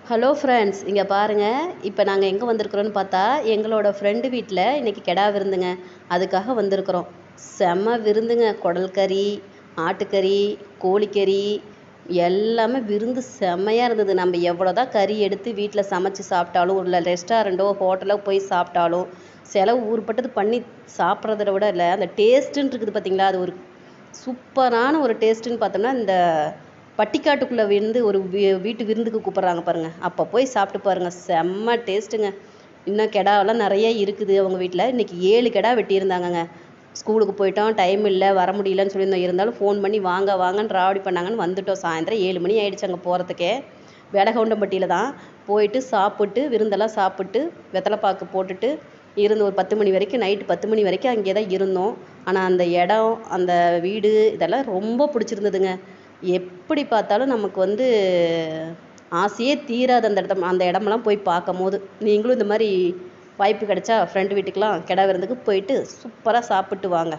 Hello friends, இங்கே பாருங்கள். இப்போ நாங்கள் எங்கே வந்திருக்கிறோன்னு பார்த்தா எங்களோட ஃப்ரெண்டு வீட்டில் இன்றைக்கி கெடா விருந்துங்க. அதுக்காக வந்திருக்கிறோம். செம்ம விருந்துங்க. குடல் கறி, ஆட்டுக்கறி, கோழிக்கறி எல்லாமே விருந்து செம்மையாக இருந்தது. நம்ம எவ்வளோ தான் கறி எடுத்து வீட்டில் சமைச்சு சாப்பிட்டாலும், இல்லை ரெஸ்டாரண்ட்டோ ஹோட்டலோ போய் சாப்பிட்டாலும் செலவு ஊருப்பட்டது பண்ணி சாப்பிட்றத விட இல்லை, அந்த டேஸ்ட்டுன்னு இருக்குது பார்த்தீங்களா, அது ஒரு சூப்பரான ஒரு டேஸ்ட்டுன்னு பார்த்தோம்னா, இந்த பட்டிக்காட்டுக்குள்ளே வந்து ஒரு வீட்டு விருந்துக்கு கூப்பிட்றாங்க பாருங்கள், அப்போ போய் சாப்பிட்டு பாருங்கள். செம்ம டேஸ்ட்டுங்க. இன்னும் கெடாவெல்லாம் நிறைய இருக்குது அவங்க வீட்டில். இன்றைக்கி 7 கெடா வெட்டியிருந்தாங்கங்க. ஸ்கூலுக்கு போயிட்டோம், டைம் இல்லை, வர முடியலன்னு சொல்லியிருந்தோம். இருந்தாலும் ஃபோன் பண்ணி வாங்க வாங்கன்னு ராவடி பண்ணாங்கன்னு வந்துட்டோம். சாயந்தரம் 7 மணி ஆகிடுச்சு அங்கே போகிறதுக்கே. வேடகவுண்டம்பட்டியில் தான் போயிட்டு சாப்பிட்டு விருந்தெல்லாம் சாப்பிட்டு வெத்தலைப்பாக்கு போட்டுட்டு இருந்து ஒரு 10 மணி வரைக்கும், நைட்டு 10 மணி வரைக்கும் அங்கே தான் இருந்தோம். ஆனால் அந்த இடம், அந்த வீடு இதெல்லாம் ரொம்ப பிடிச்சிருந்ததுங்க. எப்படி பார்த்தாலும் நமக்கு வந்து ஆசையே தீராது அந்த இடமெல்லாம் போய் பார்க்கும்போது. நீங்களும் இந்த மாதிரி வாய்ப்பு கிடைச்சா ஃப்ரெண்டு வீட்டுக்கெலாம் கெடா விருந்துக்கு போயிட்டு சூப்பராக சாப்பிட்டு வாங்க.